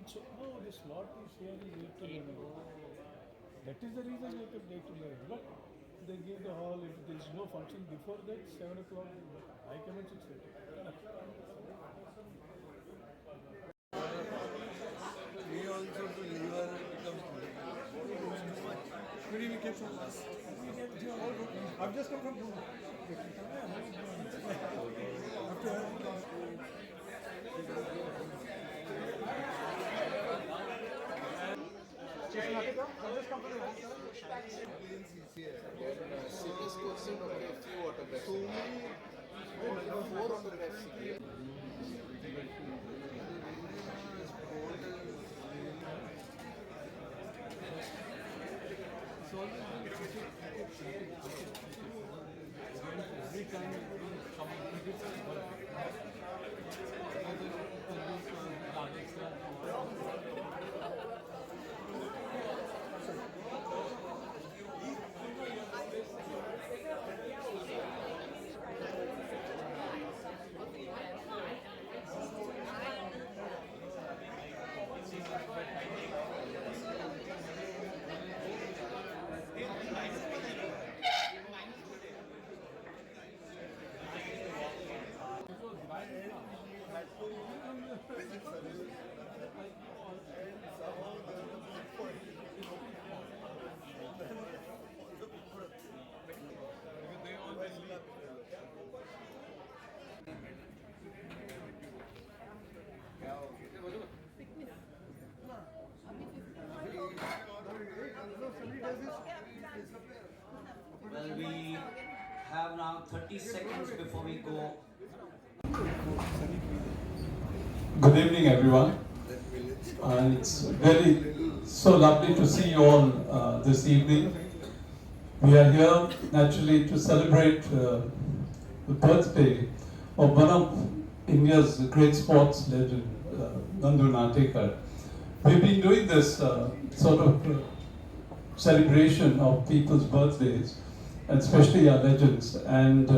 So, no, the slot is here is 8 to 11. That is the reason I kept 8 to 11. But they gave the hall, if there is no function before that, 7 o'clock, I came at 6:30. We also to deliver becomes too much. Good evening, kids. I've just come from Mumbai. This question of a few autographs. So many, 4 autographs here. Well, we have now 30 seconds before we go. Good evening, everyone. It's very so lovely to see you all this evening. We are here naturally to celebrate the birthday of one of India's great sports legend, Nandu Natekar. We've been doing this sort of celebration of people's birthdays, and especially our legends. And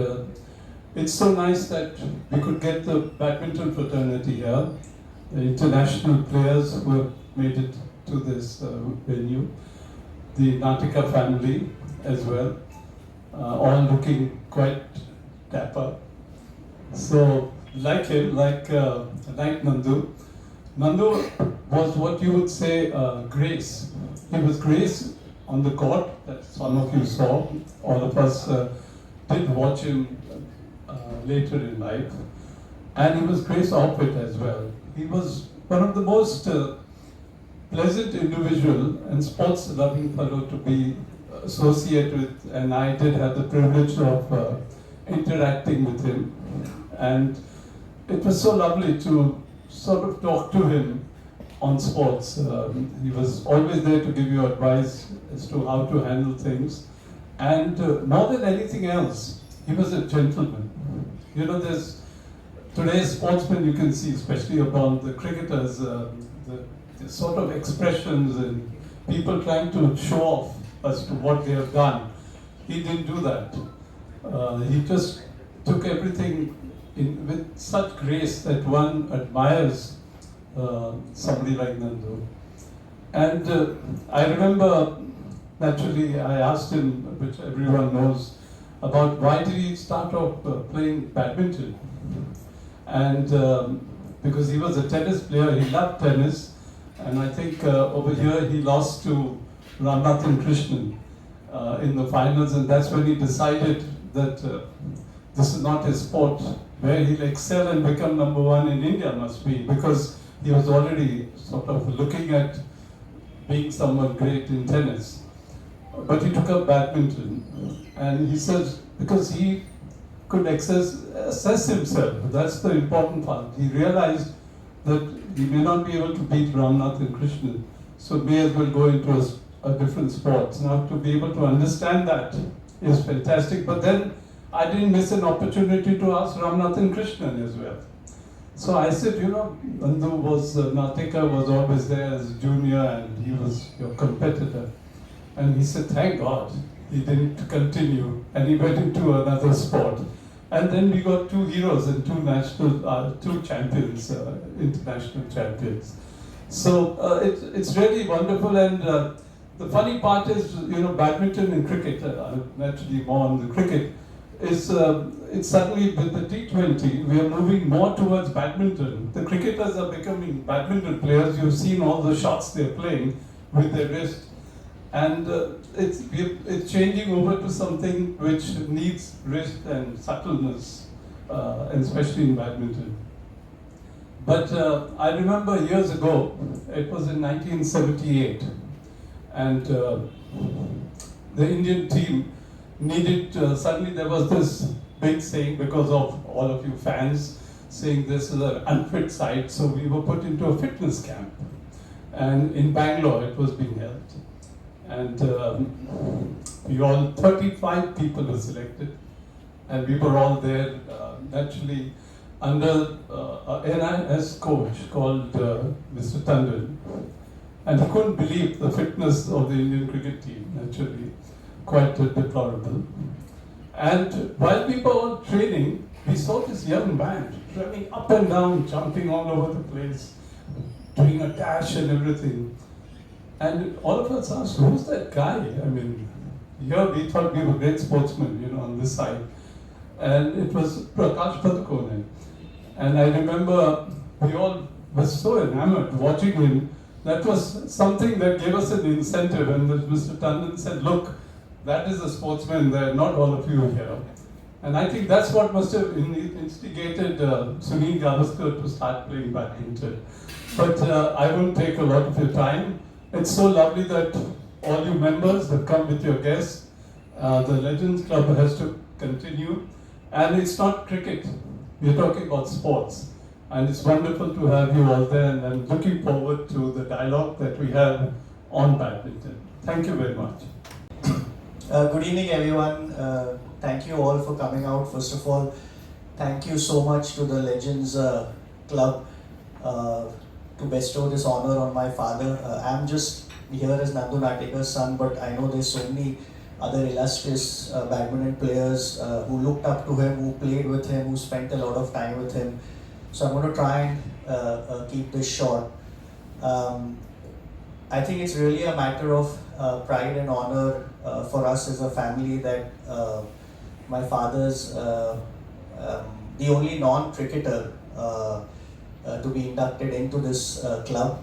it's so nice that we could get the badminton fraternity here, the international players who have made it to this venue, the Natekar family as well, all looking quite dapper. So, like him, like Nandu, Nandu was what you would say grace. He was grace on the court that some of you saw. All of us did watch him later in life. And he was grace off it as well. He was one of the most pleasant individual and sports loving fellow to be associated with, and I did have the privilege of interacting with him. And it was so lovely to sort of talk to him on sports. He was always there to give you advice as to how to handle things. And more than anything else, he was a gentleman. You know, there's today's sportsmen you can see, especially upon the cricketers, the sort of expressions and people trying to show off as to what they have done. He didn't do that. He just took everything with such grace that one admires somebody like Nandu. And I remember, naturally, I asked him, which everyone knows, about why did he start off playing badminton. And because he was a tennis player, he loved tennis. And I think over here he lost to Ramnathan Krishnan in the finals, and that's when he decided that this is not his sport. Where he'll excel and become number one in India must be, because he was already sort of looking at being someone great in tennis. But he took up badminton, and he says, because he could assess himself, that's the important part. He realized that he may not be able to beat Ramnathan Krishnan, so may as well go into a different sport. Now, to be able to understand that is fantastic, but then I didn't miss an opportunity to ask Ramnathan Krishnan as well. So I said, you know, Nandu Natekar was always there as a junior and he was your competitor. And he said, thank God he didn't continue and he went into another sport. And then we got two heroes and two champions, international champions. So it's really wonderful, and the funny part is, badminton and cricket, naturally more on the cricket, is it's suddenly with the T20, we are moving more towards badminton. The cricketers are becoming badminton players. You've seen all the shots they're playing with their wrist. And it's changing over to something which needs wrist and subtleness, and especially in badminton. But I remember years ago, it was in 1978, and the Indian team needed, suddenly there was this big saying because of all of you fans saying this is an unfit side, so we were put into a fitness camp. And in Bangalore it was being held. And we all, 35 people were selected, and we were all there naturally under an NIS coach called Mr. Tandon. And he couldn't believe the fitness of the Indian cricket team, naturally, quite deplorable. And while we were all training, we saw this young man running up and down, jumping all over the place, doing a dash and everything. And all of us asked, who's that guy? I mean, here we thought we were great sportsmen, on this side. And it was Prakash Padukone. And I remember we all were so enamored watching him. That was something that gave us an incentive. And Mr. Tandon said, look, that is a sportsman there, not all of you here. And I think that's what must have instigated Sunil Gavaskar to start playing badminton. But I won't take a lot of your time. It's so lovely that all you members have come with your guests. The Legends Club has to continue. And it's not cricket. We're talking about sports. And it's wonderful to have you all there, and I'm looking forward to the dialogue that we have on badminton. Thank you very much. Good evening, everyone. Thank you all for coming out. First of all, thank you so much to the Legends Club to bestow this honor on my father. I'm just here as Nandu Natekar's son, but I know there's so many other illustrious badminton players who looked up to him, who played with him, who spent a lot of time with him. So I'm going to try and keep this short. I think it's really a matter of pride and honor for us as a family that my father's the only non-cricketer to be inducted into this club.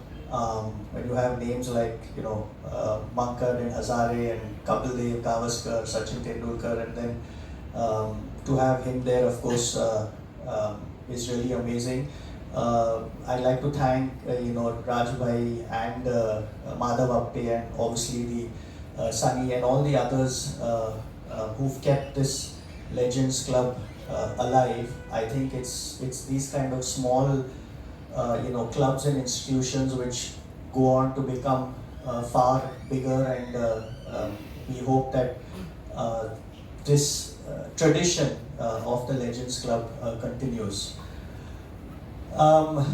When you have names like Mankad and Hazare and Kapil Dev, Gavaskar, Sachin Tendulkar, and then to have him there, of course, is really amazing. I'd like to thank Rajbhai and Madhav Apte, and obviously the Sunny and all the others who've kept this Legends Club alive. I think it's these kind of small clubs and institutions which go on to become far bigger, and we hope that this tradition of the Legends Club continues. I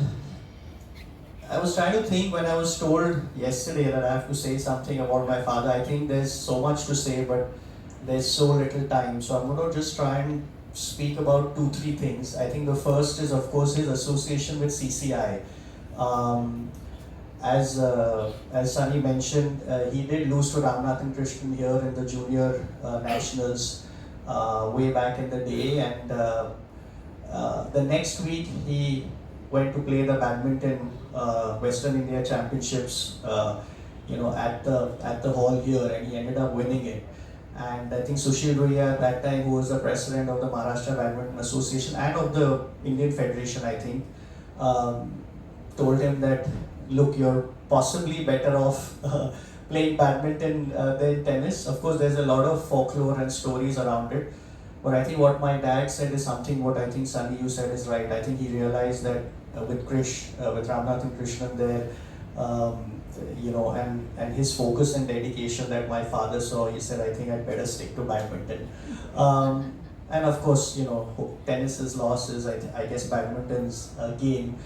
was trying to think when I was told yesterday that I have to say something about my father. I think there's so much to say, but there's so little time. So I'm going to just try and speak about 2-3 things. I think the first is, of course, his association with CCI. As Sunny mentioned, he did lose to Ramanathan Krishnan here in the junior nationals way back in the day, and the next week he went to play the badminton Western India Championships at the hall here, and he ended up winning it. And I think Sushil Roya at that time, who was the president of the Maharashtra Badminton Association and of the Indian Federation, I think, told him that, look, you're possibly better off playing badminton than tennis. Of course, there's a lot of folklore and stories around it. But I think what my dad said is something what I think Sunny, you said is right. I think he realized that with Ramanathan Krishnan there, and his focus and dedication that my father saw, he said, I think I'd better stick to badminton. And of course, tennis is losses, I guess badminton's gain.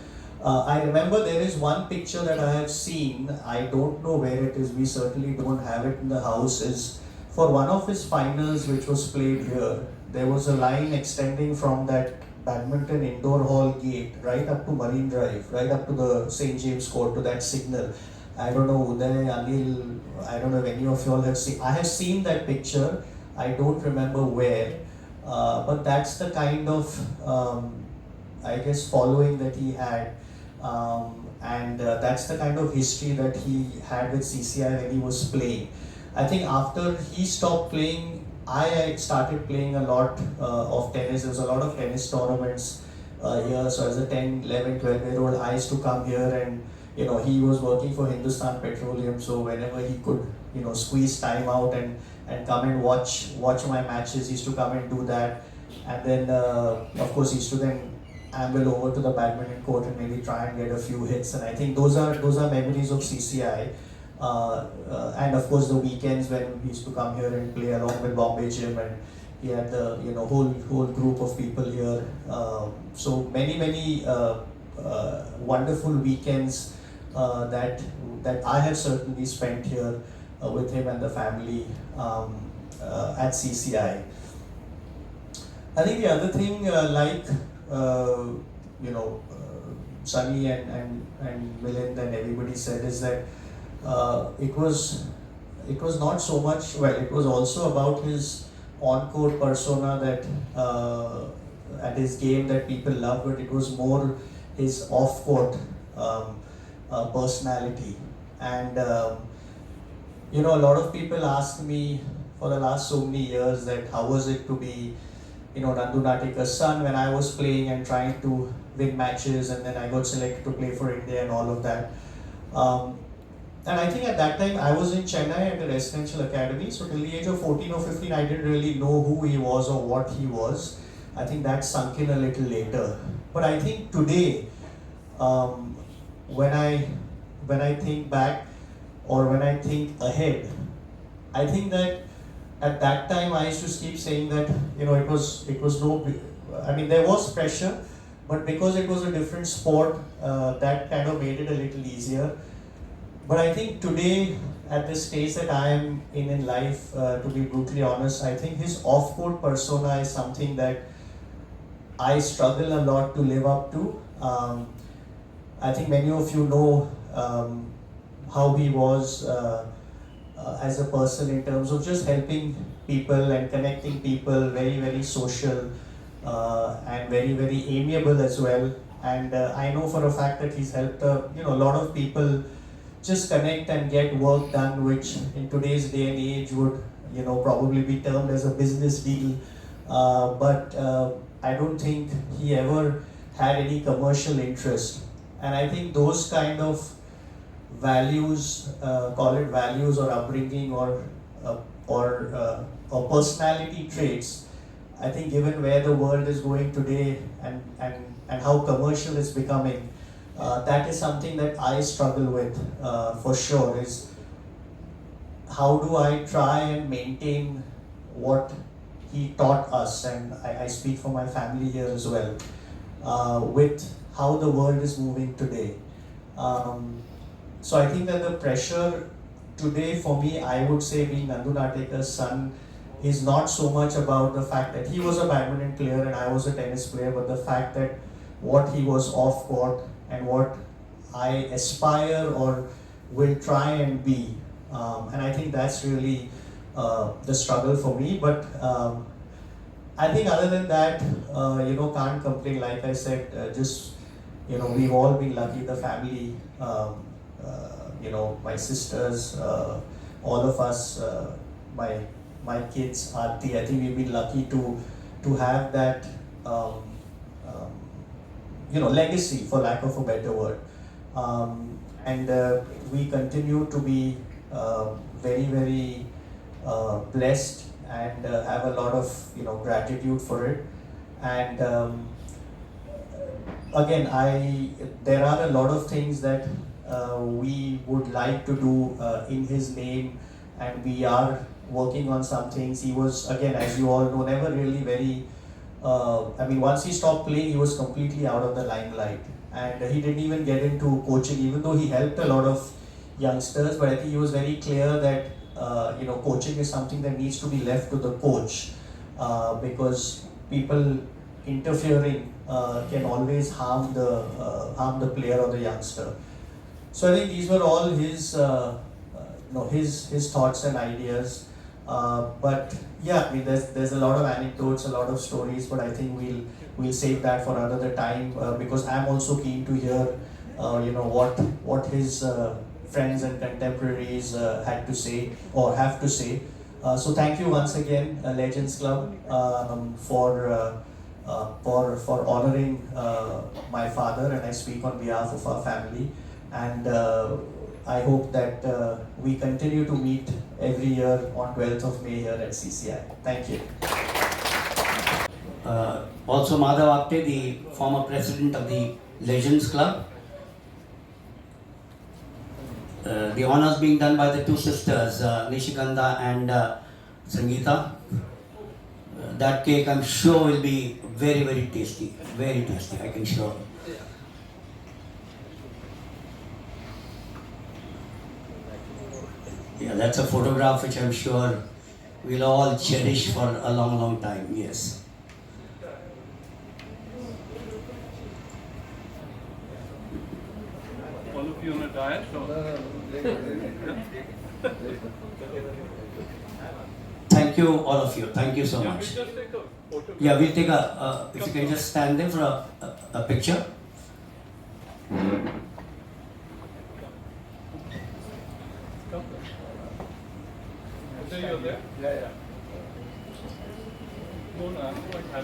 I remember there is one picture that I have seen, I don't know where it is, we certainly don't have it in the house, is for one of his finals which was played here, there was a line extending from that badminton indoor hall gate right up to Marine Drive, right up to the St. James Court, to that signal. I don't know, Uday, Anil, I don't know if any of you all have seen. I have seen that picture. I don't remember where, but that's the kind of, I guess, following that he had. And that's the kind of history that he had with CCI when he was playing. I think after he stopped playing, I started playing a lot of tennis. There was a lot of tennis tournaments here. So as a 10, 11, 12-year-old, I used to come here, and he was working for Hindustan Petroleum. So whenever he could, squeeze time out and come and watch my matches, he used to come and do that. And then, of course, he used to then amble over to the badminton court and maybe try and get a few hits. And I think those are memories of CCI. And of course the weekends when we used to come here and play along with Bombay Gym, and he had the whole group of people here. So many wonderful weekends that I have certainly spent here with him and the family at CCI. I think the other thing, Sunny and Milind and everybody said, is that it was not so much, well, it was also about his on-court persona that at his game that people loved, but it was more his off-court personality. And a lot of people asked me for the last so many years that how was it to be Nandu Natekar's son when I was playing and trying to win matches, and then I got selected to play for India and all of that. And I think at that time I was in Chennai at a residential academy, so till the age of 14 or 15 I didn't really know who he was or what he was. I think that sunk in a little later. But I think today, when I think back or when I think ahead, I think that at that time I used to keep saying that it was no, I mean there was pressure, but because it was a different sport, that kind of made it a little easier. But I think today, at this stage that I am in life, to be brutally honest, I think his off-court persona is something that I struggle a lot to live up to. I think many of you know how he was as a person in terms of just helping people and connecting people, very, very social and very, very amiable as well. And I know for a fact that he's helped a lot of people just connect and get work done, which in today's day and age would probably be termed as a business deal. But I don't think he ever had any commercial interest. And I think those kind of values, call it values or upbringing or personality traits, I think given where the world is going today and how commercial it's becoming, that is something that I struggle with for sure, is how do I try and maintain what he taught us, and I speak for my family here as well, with how the world is moving today. So I think that the pressure today for me, I would say, being Nandu Natekar's son, is not so much about the fact that he was a badminton player and I was a tennis player, but the fact that what he was off court and what I aspire or will try and be. And I think that's really the struggle for me. But I think other than that, can't complain. Like I said, just, we've all been lucky, the family, my sisters, all of us, my kids, Arati, I think we've been lucky to have that, legacy, for lack of a better word. And we continue to be very, very blessed and have a lot of gratitude for it. And again, there are a lot of things that we would like to do in his name, and we are working on some things. He was, again, as you all know, never really very, once he stopped playing, he was completely out of the limelight. And he didn't even get into coaching, even though he helped a lot of youngsters. But I think he was very clear that coaching is something that needs to be left to the coach, because people interfering can always harm the player or the youngster. So I think these were all his thoughts and ideas. But yeah, I mean, there's a lot of anecdotes, a lot of stories, but I think we'll save that for another time, because I'm also keen to hear what his friends and contemporaries had to say or have to say. So thank you once again, Legends Club, for honoring my father, and I speak on behalf of our family. And I hope that we continue to meet every year on 12th of May here at CCI. Thank you. Also, Madhav Apte, the former president of the Legends Club. The honors being done by the two sisters, Nishikanda and Sangeeta. That cake, I'm sure, will be very, very tasty. Very tasty, I can assure. Yeah, that's a photograph which I'm sure we'll all cherish for a long, long time. Yes. All of you on a diet? Thank you, all of you. Thank you so much. We'll just take a photo. Yeah, we'll take a, if you can just stand there for a picture. You're there? Yeah.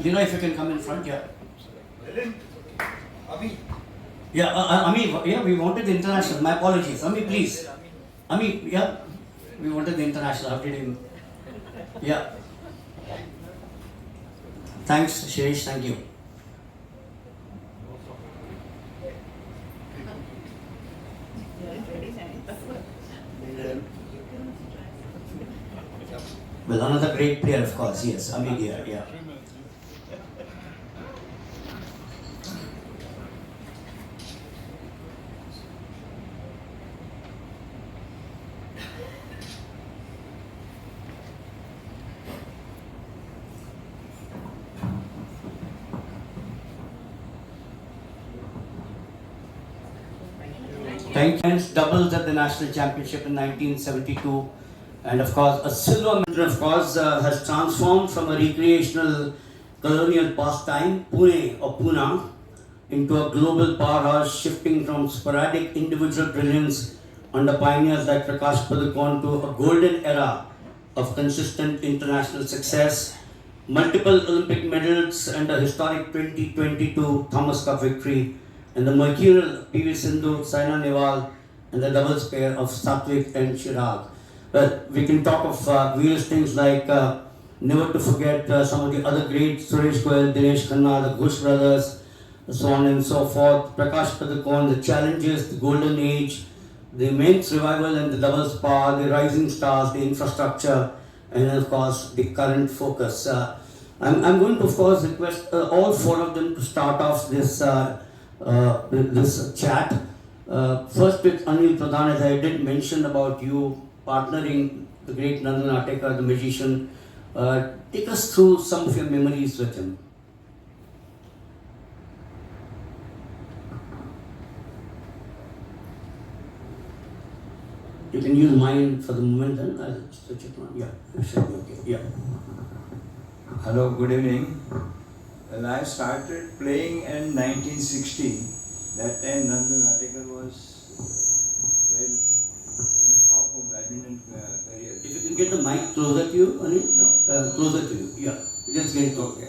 You know, if you can come in front, yeah. Ami. Yeah, Ami, yeah, we wanted the international. My apologies. Ami, please. Ami, yeah, we wanted the international. How did you? Yeah. Thanks, Shirish. Thank you. Well, another great player, of course. Yes, Ami Ghia, yeah. Thank you. Doubles at the national championship in 1972, and of course a silver medal. Of course, has transformed from a recreational colonial pastime, Pune or Pune, into a global powerhouse, shifting from sporadic individual brilliance under pioneers like Prakash Padukone to a golden era of consistent international success, multiple Olympic medals, and a historic 2022 Thomas Cup victory, and the mercurial PV Sindhu, Saina Nehwal, and the doubles pair of Satvik and Chirag. Well, we can talk of various things like never to forget some of the other greats, Suresh Goyal, Dinesh Khanna, the Ghosh brothers, so on and so forth, Prakash Padukone, the challenges, the golden age, the immense revival and the doubles power, the rising stars, the infrastructure, and of course the current focus. I'm going to of course request all four of them to start off this chat. First with Anil Pradhan, as I did mention about you partnering the great Nandu Natekar, the magician. Take us through some of your memories with him. You can use mine for the moment, then I'll switch it on. Yeah, it should be okay. Yeah. Hello, good evening. Well, I started playing in 1960. That time Nandu Natekar was well in the top of badminton career. If you can get the mic closer to you, Anil? No. Closer to you, yeah. Just get it. Okay.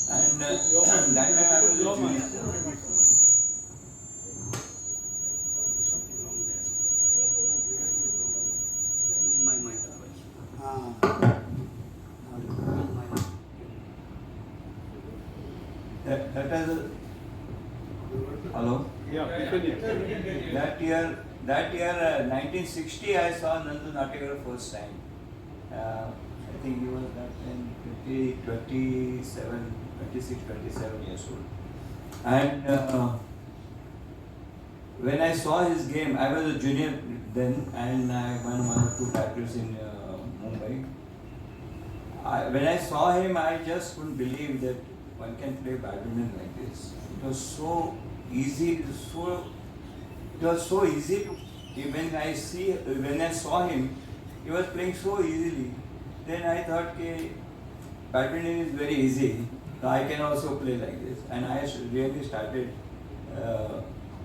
And that time I was a junior. My mic. That is hello? Yeah, we can hear. That year 1960, I saw Nandu Natekar first time. I think he was that time 26, 27 years old. And when I saw his game, I was a junior then, and I won 1 or 2 titles in Mumbai. When I saw him, I just couldn't believe that one can play badminton like this. It was so easy, it was so easy to, when I saw him, he was playing so easily. Then I thought, okay, badminton is very easy, so I can also play like this. And I really started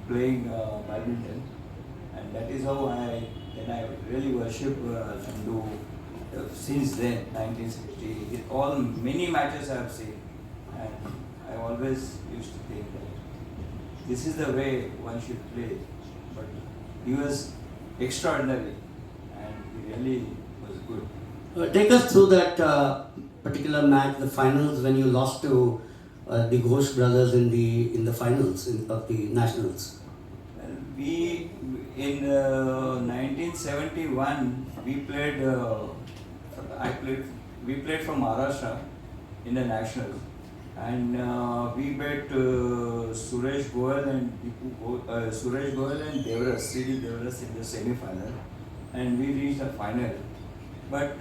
playing badminton, and that is how I really worship Nandu. Since then, 1960, many matches I have seen, and I always used to think that this is the way one should play. But he was extraordinary, and he really was good. Take us through that particular match, the finals, when you lost to the Ghosh brothers in the finals of the nationals. Well, we in 1971 we played. We played from Maharashtra in the nationals, and we beat Suresh Goyal and Devras, C.D. Devras in the semi-final, and we reached the final. But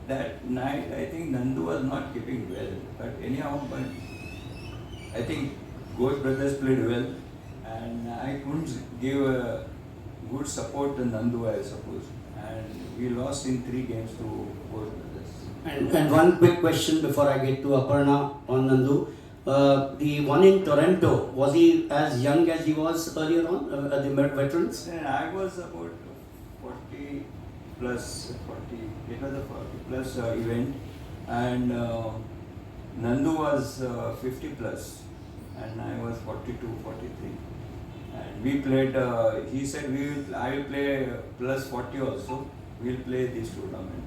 that night, I think Nandu was not keeping well. But anyhow, I think Ghosh brothers played well, and I couldn't give a good support to Nandu, I suppose. And we lost in 3 games to Ghosh brothers. And one quick question before I get to Aparna on Nandu. The one in Toronto, was he as young as he was earlier on, the veterans? And I was about 40 plus 40. It was a 40 plus event, and Nandu was 50 plus, and I was 42, 43. And we played. He said I will play plus 40 also. We'll play this tournament.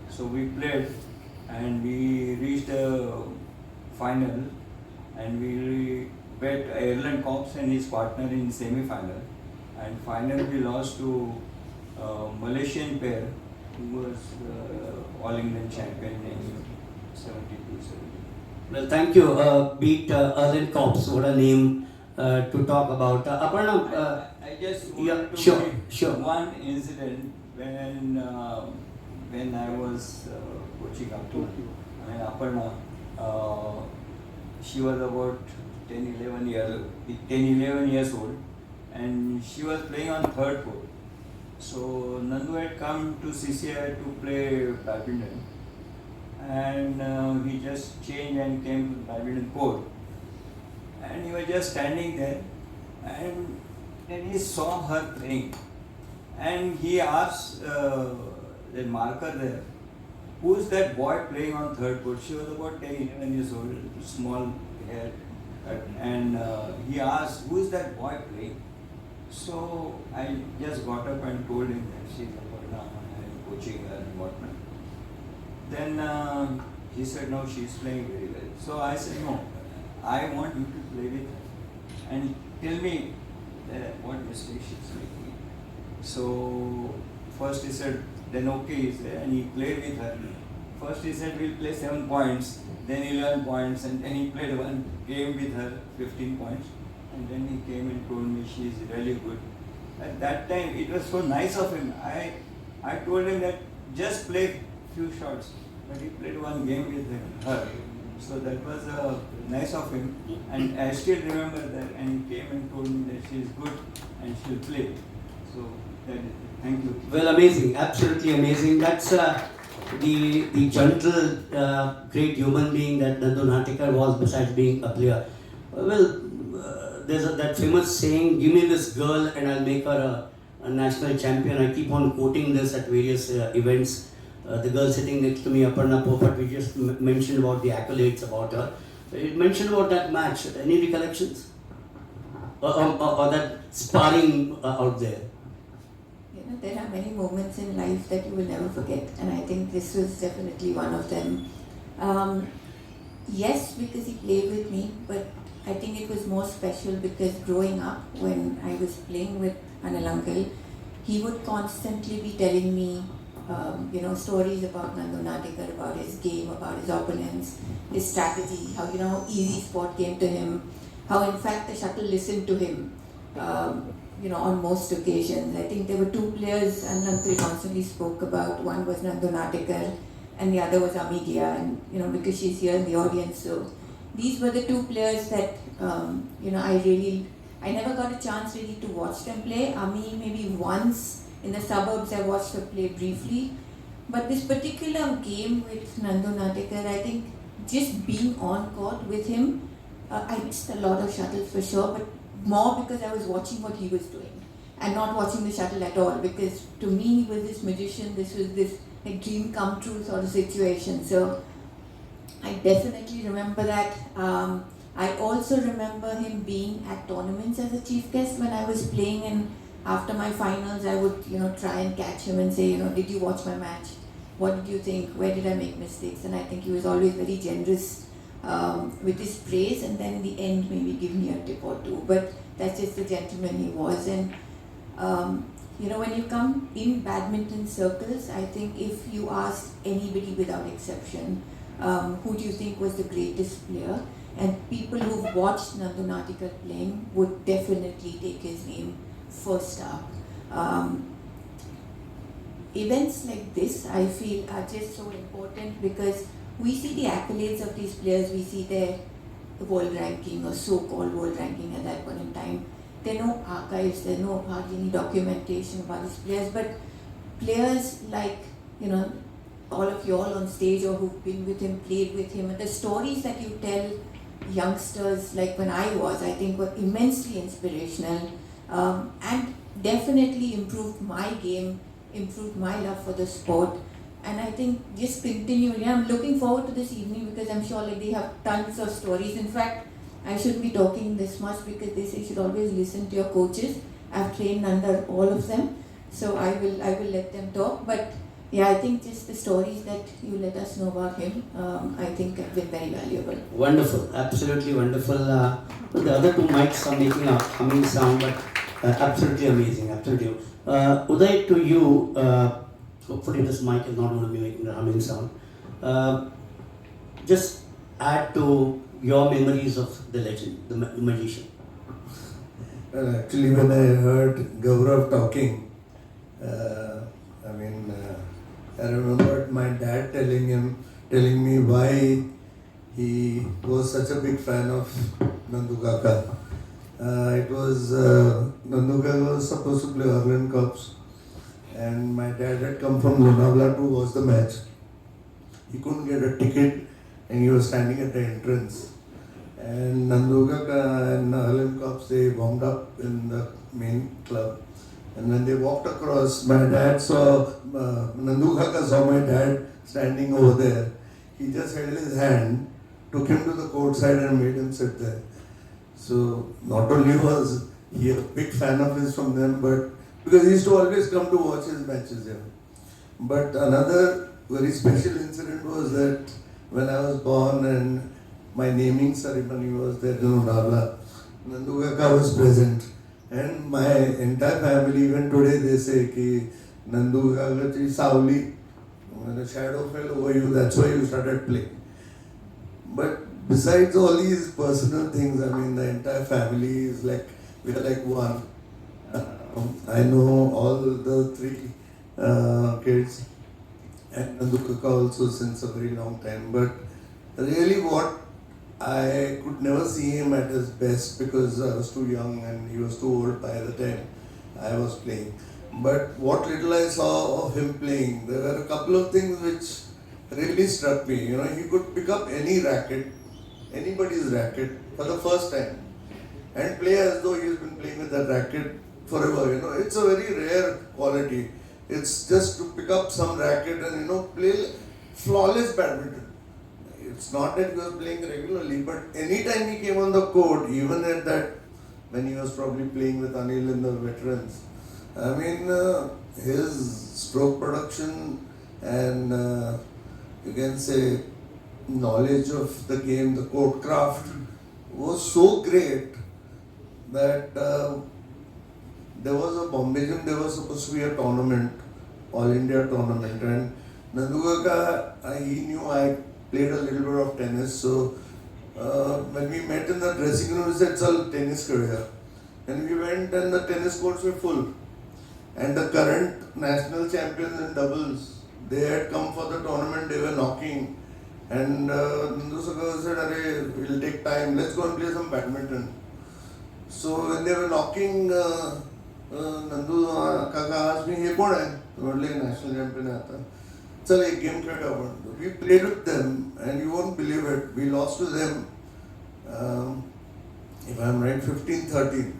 So we played, and we reached the final, and we bet Ireland Cox and his partner in semi-final, and final we lost to Malaysian pair who was All England champion in 72-70. Well, thank you. Beat Ireland Cox, what a name to talk about. Aparna, I just yeah, want to sure, make sure. one incident when I was coaching Aparna. She was about 10-11 years old, and she was playing on 3rd court. So Nandu had come to CCI to play badminton, and he just changed and came to badminton court, and he was just standing there, and then he saw her playing, and he asked the marker there, "Who's that boy playing on 3rd court?" She was about 10-11 years old, small hair, and he asked, "Who is that boy playing?" So I just got up and told him that she's Aparna and coaching her and whatnot. Then he said, "No, she's playing very well." So I said, "No, I want you to play with her and tell me what mistake she's making." So first he said, then okay, he said, and he played with her. First he said, "We'll play 7 points, then 11 points, and then he played one game with her, 15 points. And then he came and told me she is really good. At that time, it was so nice of him. I told him that just play few shots, but he played one game with her. So that was nice of him, and I still remember that. And he came and told me that she is good and she'll play. So that is it. Thank you. Well, amazing, absolutely amazing. That's the gentle, great human being that Nandu Natekar was, besides being a player. Well, there's that famous saying, "Give me this girl and I'll make her a national champion." I keep on quoting this at various events. The girl sitting next to me, Aparna Popat, we just mentioned about the accolades about her. You mentioned about that match. Any recollections? Or that sparring out there? You know, there are many moments in life that you will never forget, and I think this was definitely one of them. Yes, because he played with me, but I think it was more special because growing up, when I was playing with Anil Uncle, he would constantly be telling me, stories about Nandu Natekar, about his game, about his opponents, his strategy, how easy sport came to him, how in fact the shuttle listened to him, on most occasions. I think there were 2 players Anil Uncle constantly spoke about. One was Nandu Natekar and the other was Ami Ghia, and because she's here in the audience, so these were the two players that I never got a chance really to watch them play. Ami, maybe once in the suburbs I watched her play briefly. But this particular game with Nandu Natekar, I think just being on court with him, I missed a lot of shuttles for sure, but more because I was watching what he was doing and not watching the shuttle at all, because to me he was this magician, this was this like dream come true sort of situation. So I definitely remember that. I also remember him being at tournaments as a chief guest when I was playing, and after my finals I would try and catch him and say, did you watch my match? What did you think? Where did I make mistakes? And I think he was always very generous with his praise, and then in the end maybe give me a tip or two. But that's just the gentleman he was. And when you come in badminton circles, I think if you asked anybody without exception, who do you think was the greatest player? And people who've watched Nandu Natekar playing would definitely take his name first up. Events like this, I feel, are just so important because we see the accolades of these players, we see their world ranking or so-called world ranking at that point in time. There are no archives, there are no hardly any documentation about these players, but players like, all of you all on stage or who've been with him, played with him, and the stories that you tell youngsters like when I was, I think were immensely inspirational and definitely improved my game, improved my love for the sport. And I think just continually, I'm looking forward to this evening because I'm sure they have tons of stories. In fact, I shouldn't be talking this much because they say you should always listen to your coaches. I've trained under all of them, so I will let them talk. But yeah, I think just the stories that you let us know about him, I think have been very valuable. Wonderful, absolutely wonderful. The other two mics are making a humming sound, but absolutely amazing, absolutely. Uday, to you, hopefully this mic is not going to be making the humming sound. Just add to your memories of the legend, the magician. Well, actually, when I heard Gaurav talking, I remembered my dad telling me why he was such a big fan of Nandu Kaka. It was Nandu Kaka was supposed to play Ireland Cups, and my dad had come from Lonavala to watch the match. He couldn't get a ticket, and he was standing at the entrance. And Nandu Kaka and Ireland Cups, they warmed up in the main club. And when they walked across, my dad saw, Nandu Kaka saw my dad standing over there. He just held his hand, took him to the court side and made him sit there. So not only was he a big fan of his from them, but because he used to always come to watch his matches here. But another very special incident was that when I was born and my naming ceremony was there in Lonavala, Nandu Kaka was present. And my entire family, even today, they say ki Nandu Kaka ji Sauli, when a shadow fell over you, that's why you started playing. But besides all these personal things, the entire family is like, we are like one. I know all the three kids and Nandu Kaka also since a very long time. But really what I could never see him at his best because I was too young and he was too old by the time I was playing. But what little I saw of him playing, there were a couple of things which really struck me. He could pick up any racket, anybody's racket for the first time and play as though he's been playing with that racket forever. It's a very rare quality. It's just to pick up some racket and play flawless badminton. It's not that he was playing regularly, but anytime he came on the court, even at that, when he was probably playing with Anil in the veterans, his stroke production and you can say knowledge of the game, the court craft was so great that there was a Bombay gym, there was supposed to be a tournament, All India tournament, and Nandu Kaka, he knew I played a little bit of tennis, so when we met in the dressing room, he said, it's a tennis career. And we went and the tennis courts were full. And the current national champions in doubles, they had come for the tournament, they were knocking. And Nandu Natekar said, "Arey, we'll take time. Let's go and play some badminton." So when they were knocking, Nandu Kaka asked me, "Hey, कौन है?" बोले national champion आता. चल एक game खेलते हैं. We played with them, and you won't believe it. We lost to them. If I'm right, 15-13.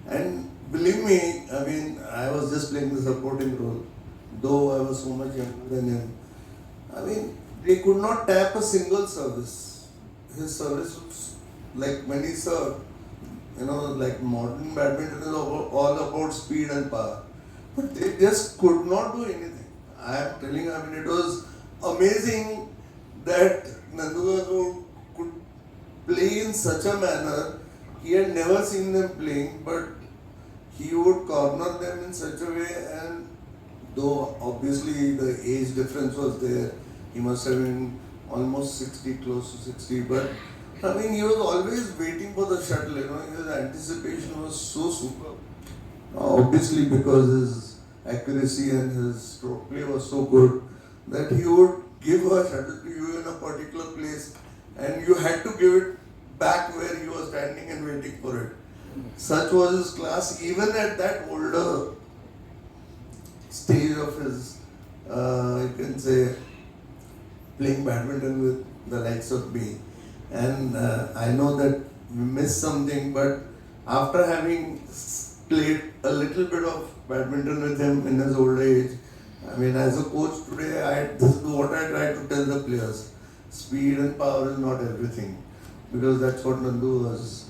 And believe me, I mean, I was just playing the supporting role, though I was so much younger than him. I mean, they could not tap a single service. His service was like when he served, like modern badminton is all about speed and power. But they just could not do anything. I am telling you, I mean, it was amazing that Nandu could play in such a manner. He had never seen them playing, but he would corner them in such a way, and though obviously the age difference was there, he must have been almost 60, close to 60, but I mean, he was always waiting for the shuttle, his anticipation was so superb. Obviously because his accuracy and his stroke play was so good that he would give a shuttle to you in a particular place and you had to give it back where he was standing and waiting for it. Such was his class, even at that older stage of his, you can say, playing badminton with the likes of me. And I know that we missed something, but after having played a little bit of badminton with him in his old age, I mean, as a coach today, this is what I try to tell the players. Speed and power is not everything, because that's what Nandu was,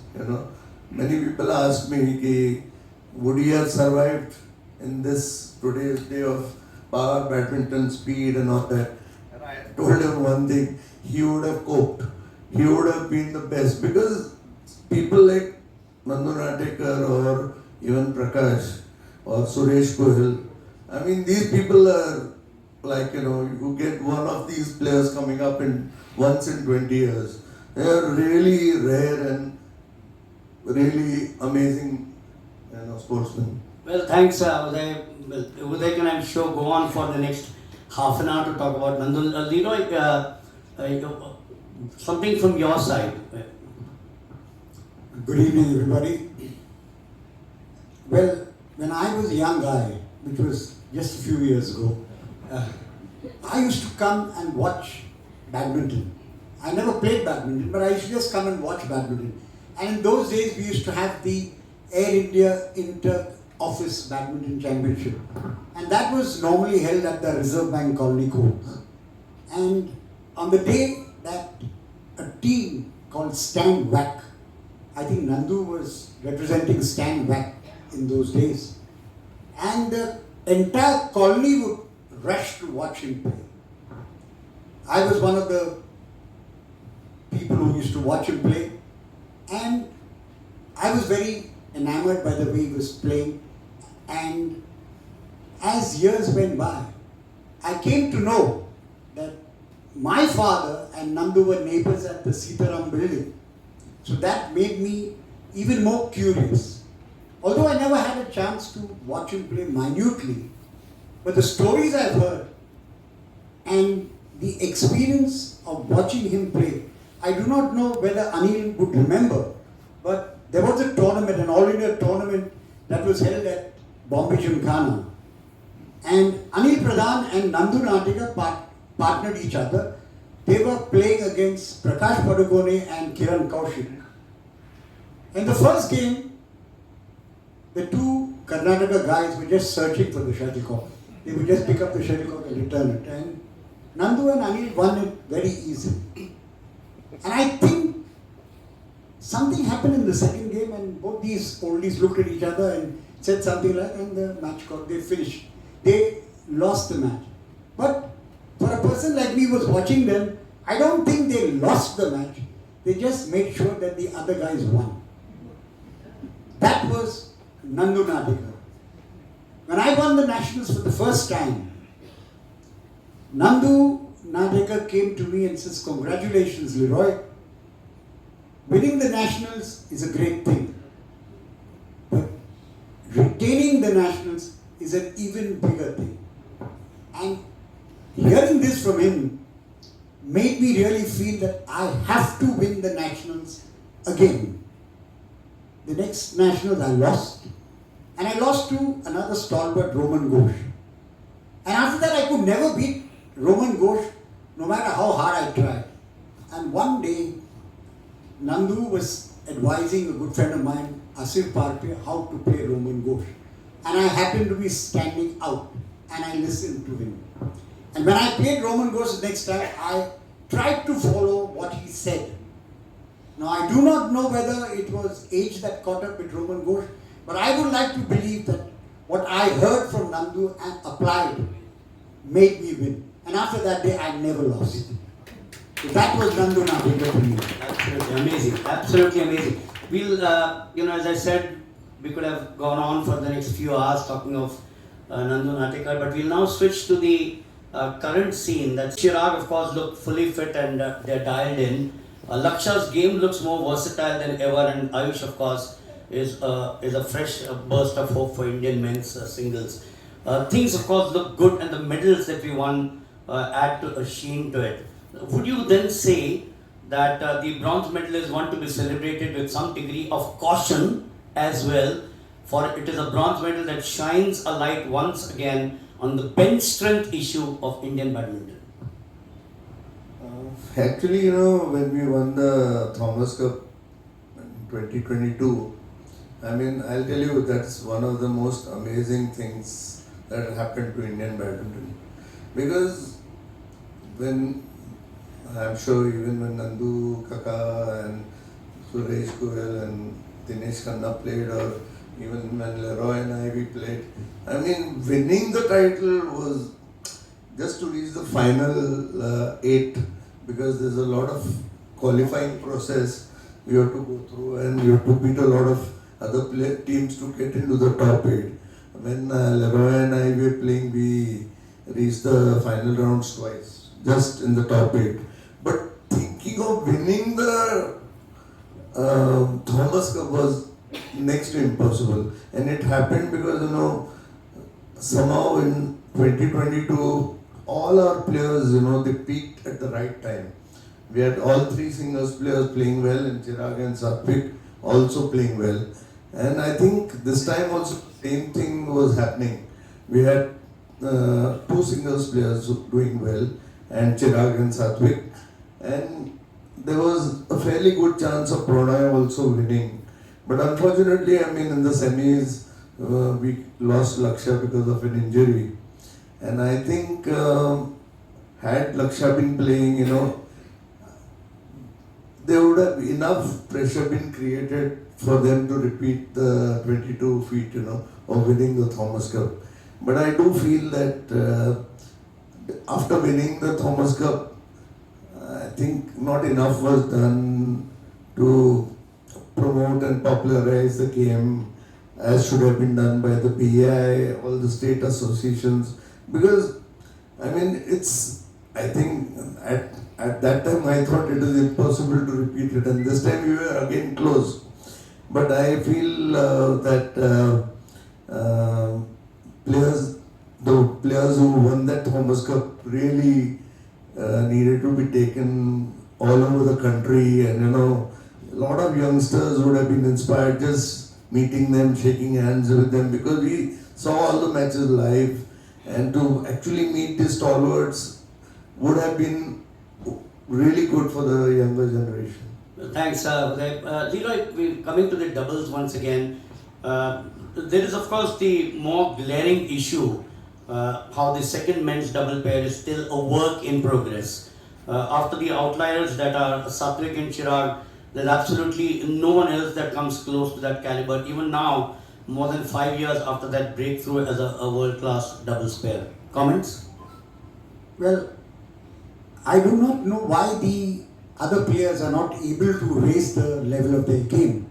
Many people ask me, would he have survived in this today's day of power, badminton, speed and all that? And I told him one thing, he would have coped. He would have been the best, because people like Nandu Natekar or even Prakash or Suresh Gohil, I mean, these people are like, you get one of these players coming up once in 20 years. They are really rare and really amazing, sportsmen. Well, thanks, Uday. Well, Uday can, I'm sure, go on for the next half an hour to talk about Nandu. Leroy, something from your side. Good evening, everybody. Well, when I was a young guy, which was just a few years ago, I used to come and watch badminton. I never played badminton, but I used to just come and watch badminton. And in those days, we used to have the Air India Inter-Office Badminton Championship. And that was normally held at the Reserve Bank Colony Courts. And on the day that a team called Stan Wack, I think Nandu was representing Stan Wack in those days. And the entire colony would rush to watch him play. I was one of the people who used to watch him play. And I was very enamored by the way he was playing. And as years went by, I came to know that my father and Nandu were neighbors at the Sitaram building. So that made me even more curious. Although I never had a chance to watch him play minutely, but the stories I've heard and the experience of watching him play, I do not know whether Anil would remember, but there was a tournament, an all-India tournament that was held at Bombay Gymkhana. And Anil Pradhan and Nandu Natekar partnered each other. They were playing against Prakash Padukone and Kiran Kaushik. In the first game, the two Karnataka guys were just searching for the shuttlecock. They would just pick up the shuttlecock and return it. And Nandu and Anil won it very easily. And I think something happened in the second game and both these oldies looked at each other and said something like, and the match got, they finished. They lost the match. But for a person like me who was watching them, I don't think they lost the match. They just made sure that the other guys won. That was Nandu Natekar. When I won the nationals for the first time, Nandu Natekar came to me and says, "Congratulations, Leroy. Winning the nationals is a great thing. But retaining the nationals is an even bigger thing." And hearing this from him made me really feel that I have to win the nationals again. The next nationals I lost, and I lost to another stalwart, Roman Ghosh. And after that I could never beat Roman Ghosh, no matter how hard I tried. And one day, Nandu was advising a good friend of mine, Asif Parpe, how to play Roman Ghosh. And I happened to be standing out, and I listened to him. And when I played Roman Ghosh the next time, I tried to follow what he said. Now I do not know whether it was age that caught up with Roman Ghosh, but I would like to believe that what I heard from Nandu and applied made me win. And after that day, I never lost. So that was Nandu Natekar for me. Absolutely amazing. Absolutely amazing. We'll, as I said, we could have gone on for the next few hours talking of Nandu Natekar, but we'll now switch to the current scene. That Chirag, of course, look fully fit and they're dialed in. Laksha's game looks more versatile than ever, and Ayush, of course, is a fresh burst of hope for Indian men's singles. Things, of course, look good, and the medals that we won add to a sheen to it. Would you then say that the bronze medal is one to be celebrated with some degree of caution as well, for it is a bronze medal that shines a light once again on the bench strength issue of Indian badminton? Actually, when we won the Thomas Cup in 2022, I'll tell you, that's one of the most amazing things that happened to Indian badminton. Because I'm sure even when Nandu Kaka and Suresh Goyal and Dinesh Khanna played, or even when Leroy and we played, winning the title was just to reach the final 8, because there's a lot of qualifying process you have to go through, and you have to beat a lot of other teams to get into the top 8. When Leroy and I were playing, we reached the final rounds twice, just in the top 8. But thinking of winning the Thomas Cup was next to impossible. And it happened because, somehow in 2022, all our players, they peaked at the right time. We had all 3 singles players playing well, and Chirag and Satvik also playing well. And I think this time also the same thing was happening. We had 2 singles players doing well, and Chirag and Satvik. And there was a fairly good chance of Pranay also winning. But unfortunately, in the semis, we lost Laksha because of an injury. And I think had Laksha been playing, there would have enough pressure been created for them to repeat the 22 feet, of winning the Thomas Cup. But I do feel that after winning the Thomas Cup, I think not enough was done to promote and popularize the game as should have been done by the BI, all the state associations. Because, I think at that time I thought it is impossible to repeat it, and this time we were again close. But I feel that the players who won that Thomas Cup really needed to be taken all over the country, and a lot of youngsters would have been inspired just meeting them, shaking hands with them, because we saw all the matches live, and to actually meet these stalwarts would have been really good for the younger generation. Thanks, Uday. Leroy, we're coming to the doubles once again. There is, of course, the more glaring issue, how the second men's double pair is still a work in progress. After the outliers that are Satvik and Chirag, there's absolutely no one else that comes close to that caliber, even now, more than 5 years after that breakthrough as a world-class doubles pair. Comments? Well, I do not know why the other players are not able to raise the level of their game.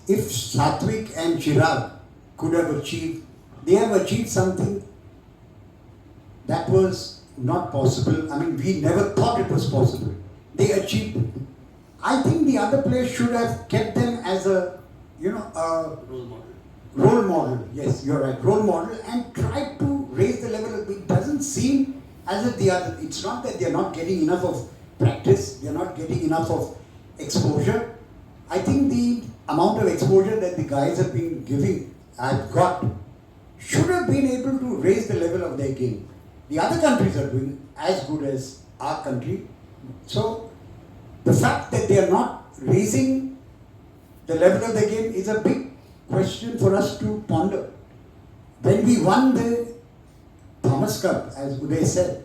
If Satvik and Chirag could have achieved, they have achieved something that was not possible. We never thought it was possible. They achieved it. I think the other players should have kept them as a, Role model. Role model. Yes, you're right. Role model, and tried to raise the level. It doesn't seem as if the other, it's not that they're not getting enough of practice, they're not getting enough of exposure. I think the amount of exposure that the guys have been giving, have got, should have been able to raise the level of their game. The other countries are doing as good as our country. So the fact that they are not raising the level of the game is a big question for us to ponder. When we won the Thomas Cup, as Uday said,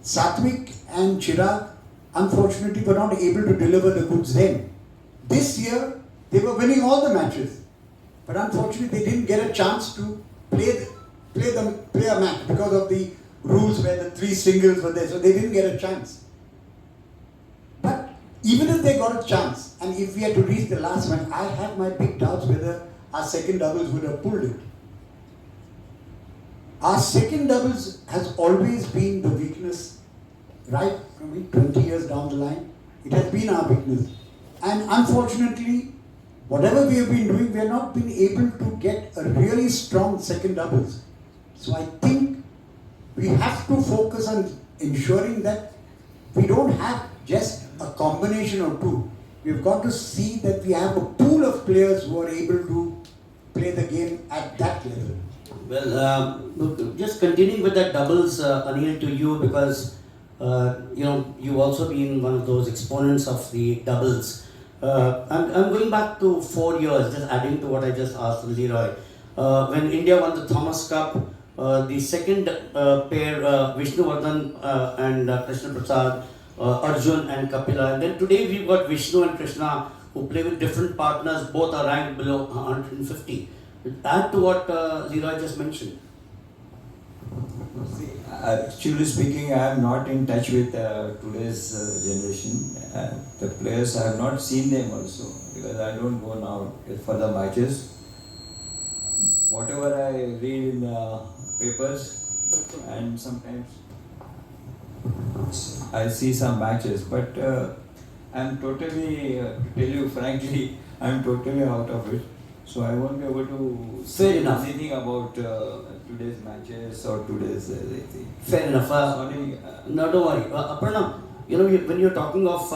Satwik and Chirag unfortunately were not able to deliver the goods then. This year, they were winning all the matches. But unfortunately, they didn't get a chance to play a match because of the rules where the 3 singles were there, so they didn't get a chance. But even if they got a chance, and if we had to reach the last match, I have my big doubts whether our second doubles would have pulled it. Our second doubles has always been the weakness, right from 20 years down the line. It has been our weakness. And unfortunately, whatever we have been doing, we have not been able to get a really strong second doubles. So I think we have to focus on ensuring that we don't have just a combination of two. We've got to see that we have a pool of players who are able to play the game at that level. Well, look, just continuing with that doubles, Anil, to you, because you've also been one of those exponents of the doubles. I'm going back to 4 years, just adding to what I just asked Leroy. When India won the Thomas Cup, the second pair, Vishnu Vardhan and Krishna Prasad, Arjun and Kapila. And then today we've got Vishnu and Krishna who play with different partners, both are ranked below 150. Add to what Leroy just mentioned. See, actually speaking, I am not in touch with today's generation. The players, I have not seen them also because I don't go now for the matches. Whatever I read in papers and sometimes I see some matches, but I am totally, to tell you frankly, I am totally out of it. So I won't be able to say anything about today's matches or today's thing. Fair enough. No, don't worry. Aparna, when you're talking of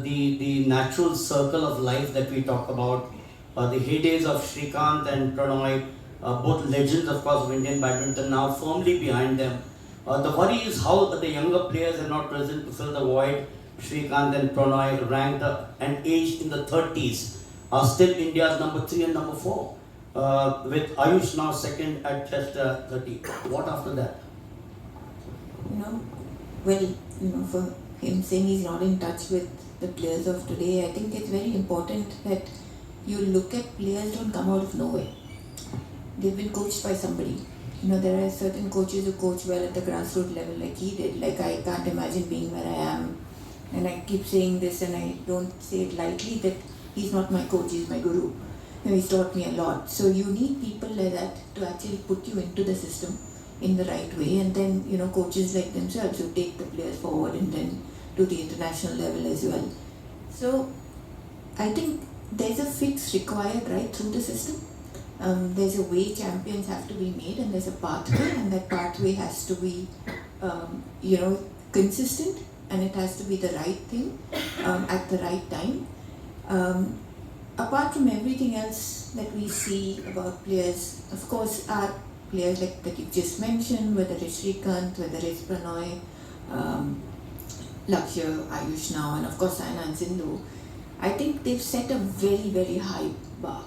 the natural circle of life that we talk about, the heydays of Srikanth and Pranoy, both legends of course of Indian badminton, now firmly behind them. The worry is how the younger players are not present to fill the void. Srikanth and Pranoy, ranked and aged in the 30s, are still India's number 3 and number 4. With Ayush now second at just 30. What after that? For him saying he's not in touch with the players of today, I think it's very important that you look at players don't come out of nowhere. They've been coached by somebody. There are certain coaches who coach well at the grassroots level like he did. Like I can't imagine being where I am. And I keep saying this and I don't say it lightly that he's not my coach, he's my guru. He's taught me a lot. So you need people like that to actually put you into the system in the right way. And then, coaches like themselves who take the players forward and then to the international level as well. So I think there's a fix required right through the system. There's a way champions have to be made and there's a pathway, and that pathway has to be, consistent, and it has to be the right thing at the right time. Apart from everything else that we see about players, of course, our players like that you just mentioned, whether it's Srikanth, whether it's Pranoy, Lakshya, Ayush now, and of course Saina and Sindhu, I think they've set a very, very high bar.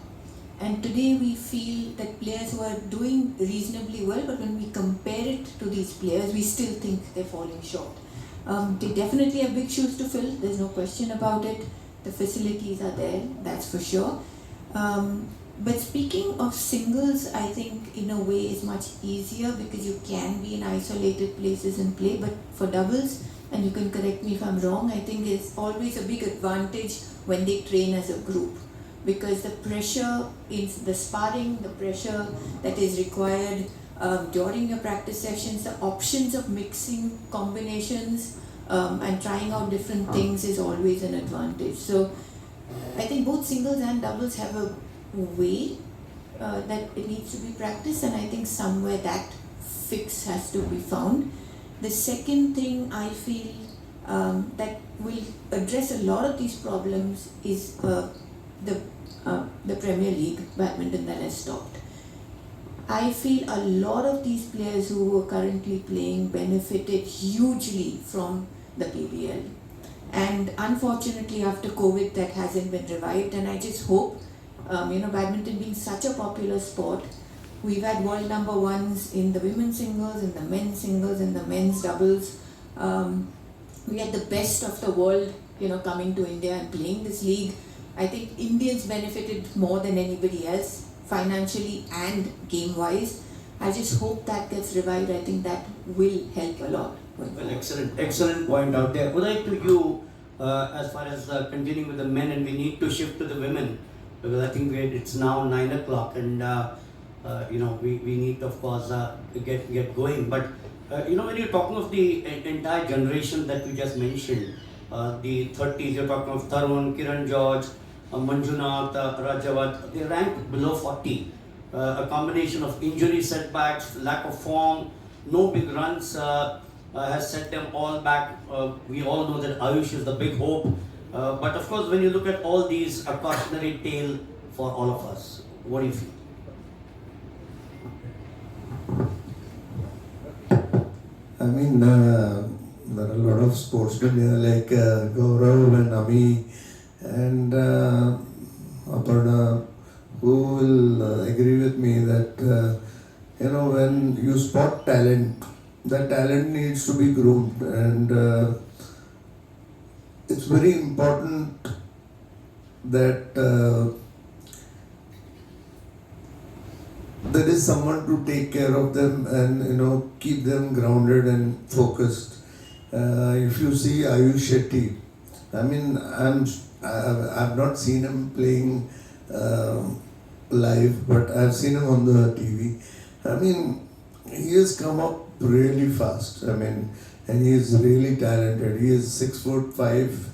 And today we feel that players who are doing reasonably well, but when we compare it to these players, we still think they're falling short. They definitely have big shoes to fill, there's no question about it. The facilities are there, that's for sure. But speaking of singles, I think in a way is much easier because you can be in isolated places and play. But for doubles, and you can correct me if I'm wrong, I think it's always a big advantage when they train as a group. Because the pressure in the sparring, the pressure that is required during your practice sessions, the options of mixing combinations and trying out different things is always an advantage. So I think both singles and doubles have a way that it needs to be practiced, and I think somewhere that fix has to be found. The second thing I feel that will address a lot of these problems is the Premier League badminton that has stopped. I feel a lot of these players who are currently playing benefited hugely from the PBL. And unfortunately, after COVID, that hasn't been revived. And I just hope, badminton being such a popular sport, we've had world number ones in the women's singles, in the men's singles, in the men's doubles. We had the best of the world, coming to India and playing this league. I think Indians benefited more than anybody else, financially and game-wise. I just hope that gets revived. I think that will help a lot. Well, excellent point out there. Uday, to you, as far as continuing with the men, and we need to shift to the women, because I think it's now 9 o'clock, and we need to, of course, get going. But when you're talking of the entire generation that we just mentioned, the 30s, you're talking of Tarun, Kiran George, Manjunath, Rajawat, they ranked below 40. A combination of injury setbacks, lack of form, no big runs has set them all back. We all know that Ayush is the big hope. But of course, when you look at all these, a cautionary tale for all of us. What do you feel? I mean, there are a lot of sportsmen here like Gaurav and Ami and Aparna who will agree with me that, when you spot talent, that talent needs to be groomed, and it's very important that there is someone to take care of them and keep them grounded and focused. If you see Ayush Shetty, I mean, I've not seen him playing live, but I've seen him on the TV. I mean, he has come up really fast. I mean, and he is really talented. He is 6'5",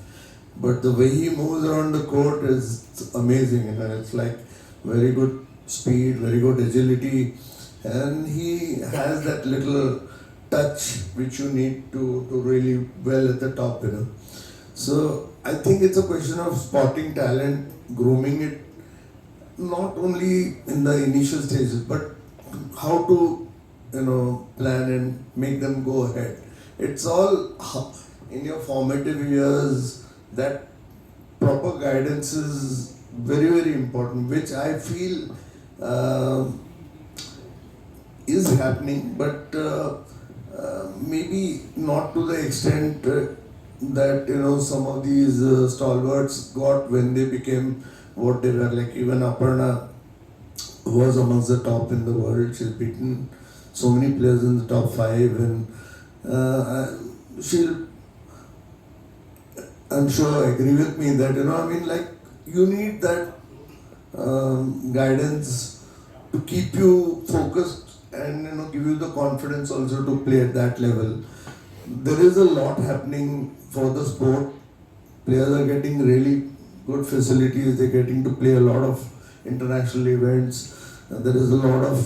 but the way he moves around the court is amazing. It's like very good speed, very good agility, and he has that little touch which you need to really well at the top. So I think it's a question of spotting talent, grooming it, not only in the initial stages, but how to plan and make them go ahead. It's all in your formative years. That proper guidance is very, very important, which I feel is happening, but maybe not to the extent that some of these stalwarts got when they became what they were. Like even Aparna was amongst the top in the world. She's beaten so many players in the top 5, and she'll, I'm sure, agree with me that you need that guidance to keep you focused and give you the confidence also to play at that level. There is a lot happening for the sport. Players are getting really good facilities. They're getting to play a lot of international events. There is a lot of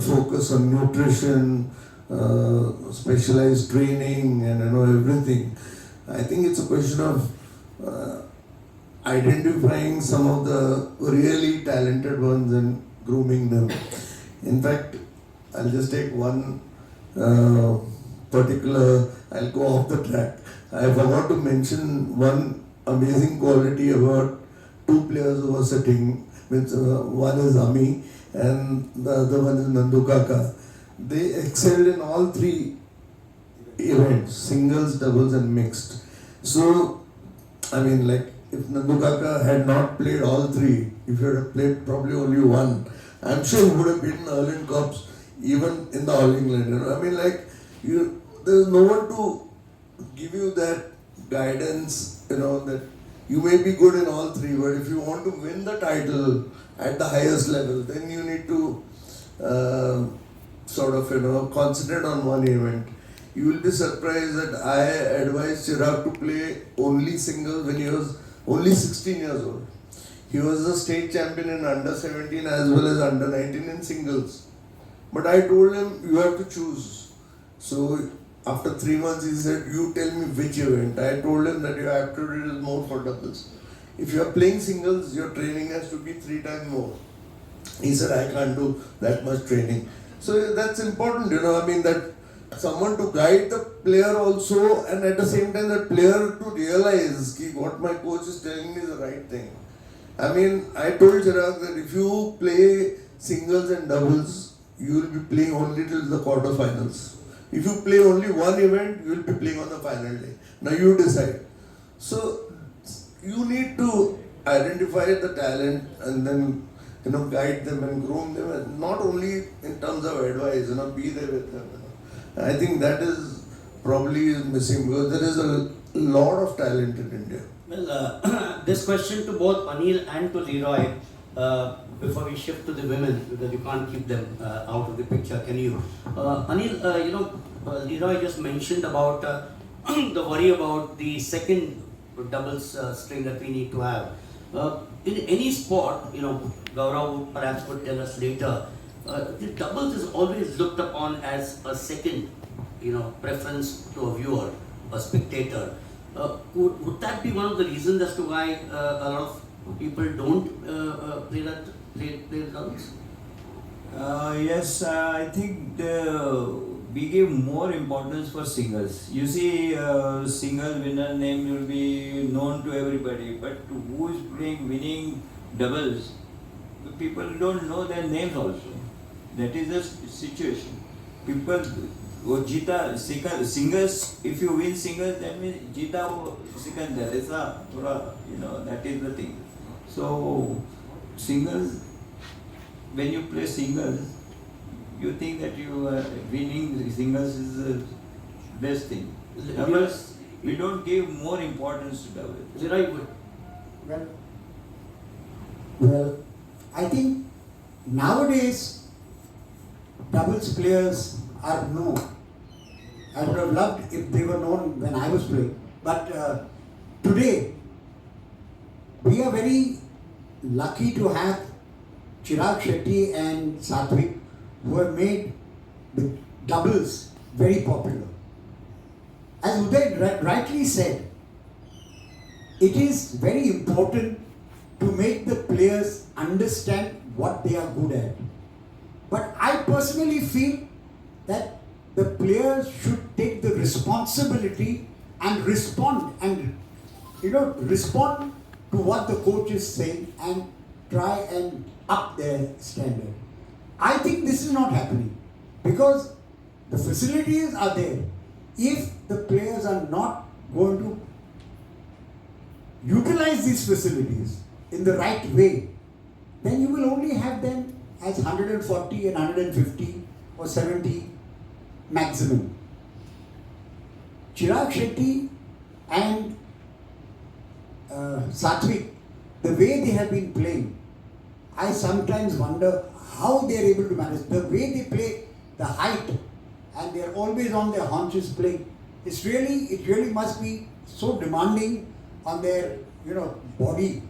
focus on nutrition, specialized training, and everything. I think it's a question of identifying some of the really talented ones and grooming them. In fact, I'll just take one particular, I'll go off the track. I forgot to mention one amazing quality about 2 players who were sitting. One is Ami and the other one is Nandu Kaka. They excelled in all 3 events, singles, doubles and mixed. So, if Nandu Kaka had not played all 3, if he had played probably only one, I'm sure he would have beaten Erling Cups even in the All England. There's no one to give you that guidance, that you may be good in all 3, but if you want to win the title at the highest level, then you need to concentrate on one event. You will be surprised that I advised Chirag to play only singles when he was only 16 years old. He was a state champion in under 17 as well as under 19 in singles. But I told him, you have to choose. So after 3 months, he said, "You tell me which event." I told him that your aptitude is more for doubles. If you are playing singles, your training has to be 3 times more. He said, "I can't do that much training." So that's important, I mean, that someone to guide the player also, and at the same time that player to realize that what my coach is telling me is the right thing. I mean, I told Chirag that if you play singles and doubles, you will be playing only till the quarterfinals. If you play only one event, you will be playing on the final day. Now you decide. So you need to identify the talent and then guide them and groom them, and not only in terms of advice, be there with them. I think that is probably missing because there is a lot of talent in India. Well, this question to both Anil and to Leroy, before we shift to the women, because you can't keep them out of the picture, can you? Anil, Leroy just mentioned about the worry about the second doubles string that we need to have. In any sport, Gaurav perhaps would tell us later, the doubles is always looked upon as a second, preference to a viewer, a spectator. Would that be one of the reasons as to why a lot of people don't play doubles? Yes, I think we give more importance for singles. You see, single winner name will be known to everybody, but who is winning doubles, people don't know their names also. That is the situation. People, singles, if you win singles, that means Jita wo Sikandar. That is the thing. So, singles, when you play singles, you think that you are winning singles is the best thing. Doubles, we don't give more importance to doubles. Right. Well, I think nowadays doubles players are known. I would have loved if they were known when I was playing. But today, we are very lucky to have Chirag Shetty and Satvik, who have made the doubles very popular. As Uday rightly said, it is very important to make the players understand what they are good at. But I personally feel that the players should take the responsibility and respond to what the coach is saying and try and up their standard. I think this is not happening because the facilities are there. If the players are not going to utilize these facilities in the right way, then you will only have them as 140 and 150 or 70 maximum. Chirag Shetty and Satvik, the way they have been playing, I sometimes wonder how they are able to manage. The way they play, the height, and they are always on their haunches playing. It really must be so demanding on their body.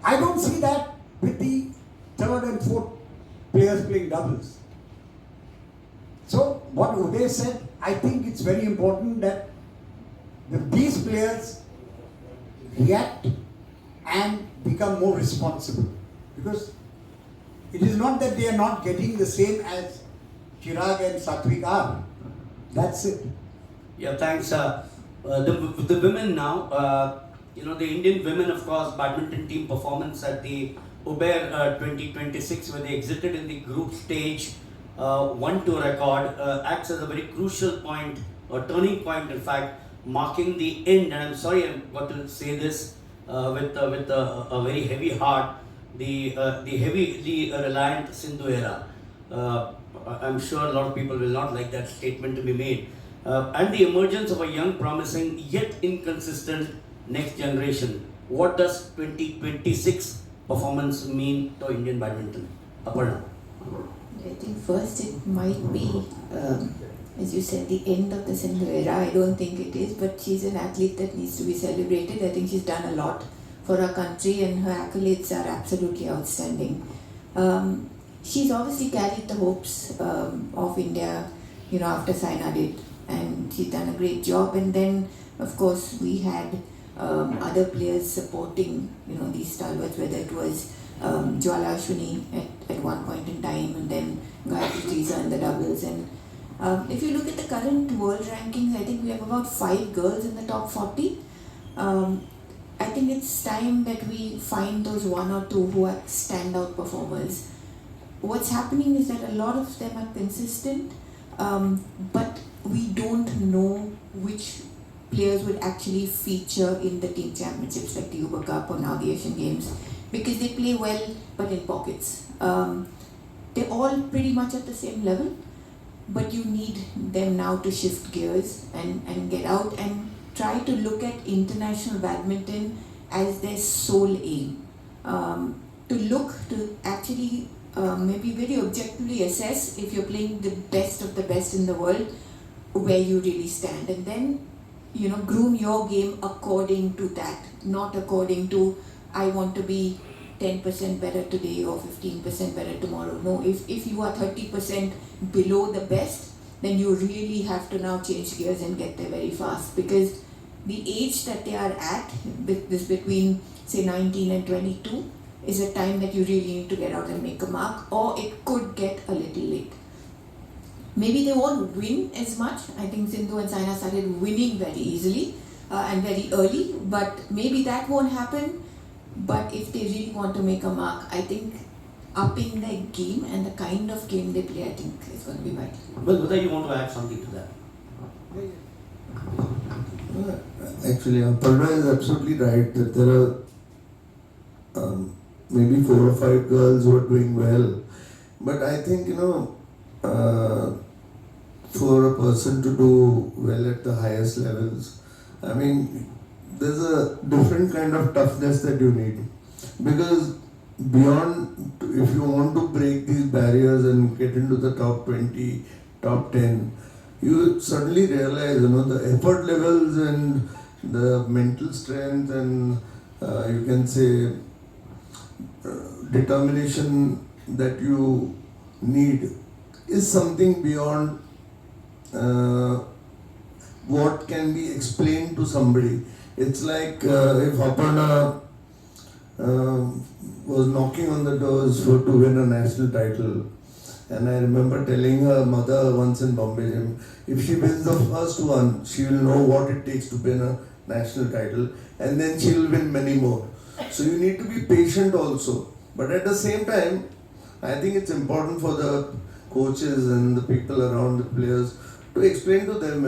I don't see that with the third and fourth players playing doubles. So what Uday said, I think it's very important that these players react and become more responsible, because it is not that they are not getting the same as Chirag and Satvik are. That's it. Yeah, thanks. The women now, the Indian women, of course, badminton team performance at the Uber 2026, where they exited in the group stage, 1-2 record, acts as a very crucial point, a turning point, in fact, marking the end. And I'm sorry I've got to say this with a very heavy heart, the heavily reliant Sindhu era. I'm sure a lot of people will not like that statement to be made. And the emergence of a young, promising, yet inconsistent next generation. What does 2026 performance mean to Indian badminton? Aparna. I think first it might be, as you said, the end of the Sindhu era. I don't think it is, but she's an athlete that needs to be celebrated. I think she's done a lot for her country and her accolades are absolutely outstanding. She's obviously carried the hopes of India, after Saina did, and she's done a great job. And then, of course, we had other players supporting, these stalwarts, whether it was Jwala Ashwini at one point in time, and then Gayatri Tisa in the doubles. And if you look at the current world rankings, I think we have about 5 girls in the top 40. I think it's time that we find those 1 or 2 who are standout performers. What's happening is that a lot of them are consistent, but we don't know which players will actually feature in the team championships like the Uber Cup or now the Asian Games, because they play well but in pockets. They're all pretty much at the same level, but you need them now to shift gears and get out and try to look at international badminton as their sole aim. To actually maybe very objectively assess, if you're playing the best of the best in the world, where you really stand, and then groom your game according to that, not according to I want to be 10% better today or 15% better tomorrow. No, if you are 30% below the best, then you really have to now change gears and get there very fast, because the age that they are at, this between say 19 and 22, is a time that you really need to get out and make a mark, or it could get a little late. Maybe they won't win as much. I think Sindhu and Saina started winning very easily and very early, but maybe that won't happen. But if they really want to make a mark, I think upping their game and the kind of game they play, I think is going to be vital. Well, Uday, you want to add something to that? Actually, Aparna is absolutely right that there are maybe 4 or 5 girls who are doing well. But I think, for a person to do well at the highest levels, I mean, there's a different kind of toughness that you need. Because beyond, if you want to break these barriers and get into the top 20, top 10, you suddenly realize, the effort levels and the mental strength and you can say determination that you need is something beyond what can be explained to somebody. It's like if Aparna was knocking on the doors to win a national title. And I remember telling her mother once in Bombay, if she wins the first one, she will know what it takes to win a national title, and then she will win many more. So you need to be patient also. But at the same time, I think it's important for the coaches and the people around the players to explain to them,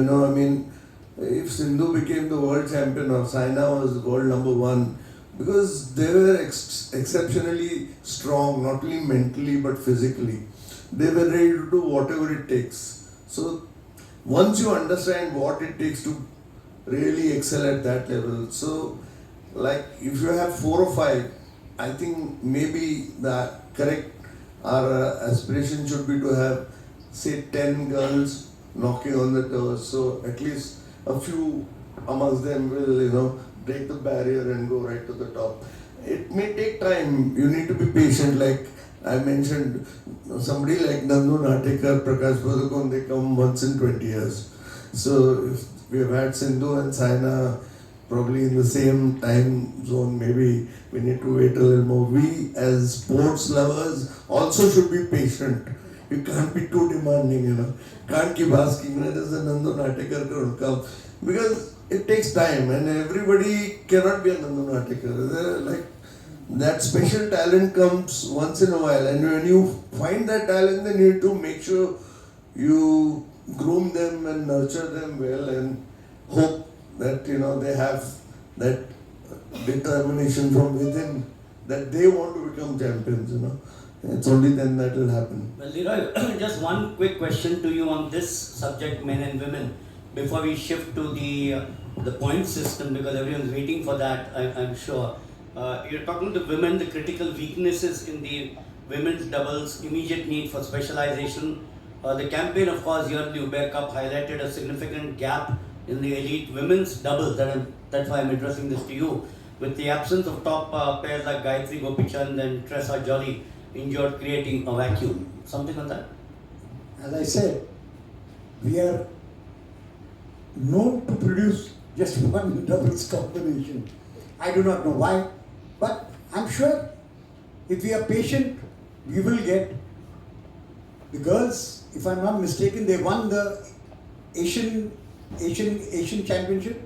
if Sindhu became the world champion or Saina was world number 1, because they were exceptionally strong, not only mentally but physically. They were ready to do whatever it takes. So once you understand what it takes to really excel at that level, so like if you have 4 or 5, I think maybe the correct our aspiration should be to have say 10 girls knocking on the doors. So at least a few amongst them will break the barrier and go right to the top. It may take time. You need to be patient. Like I mentioned, somebody like Nandu Natekar, Prakash Padukone, they come once in 20 years. So if we have had Sindhu and Saina probably in the same time zone, maybe we need to wait a little more. We as sports lovers also should be patient. You can't be too demanding, Can't keep asking, when is the Nandu Natekar going to come? Because it takes time and everybody cannot be a Nandu Natekar. That special talent comes once in a while, and when you find that talent, then you need to make sure you groom them and nurture them well and hope that they have that determination from within that they want to become champions. It's only then that will happen. Well, Leroy, just one quick question to you on this subject, men and women, before we shift to the point system, because everyone's waiting for that, I'm sure. You're talking to women, the critical weaknesses in the women's doubles, immediate need for specialization. The campaign, of course, here at the Uber Cup highlighted a significant gap in the elite women's doubles. That's why I'm addressing this to you. With the absence of top players like Gayatri Gopichand and Tressa Jolly injured, creating a vacuum. Something on that? As I said, we are known to produce just one doubles combination. I do not know why, but I'm sure if we are patient, we will get. The girls, if I'm not mistaken, they won the Asian Championship,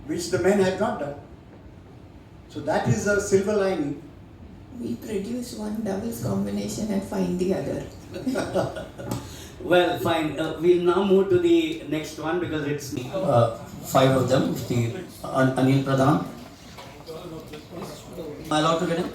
which the men had not done. So that is a silver lining. We produce one doubles combination and find the other. Well, fine. We'll now move to the next one because it's five of them. The Anil Pradhan. Am I allowed to get in?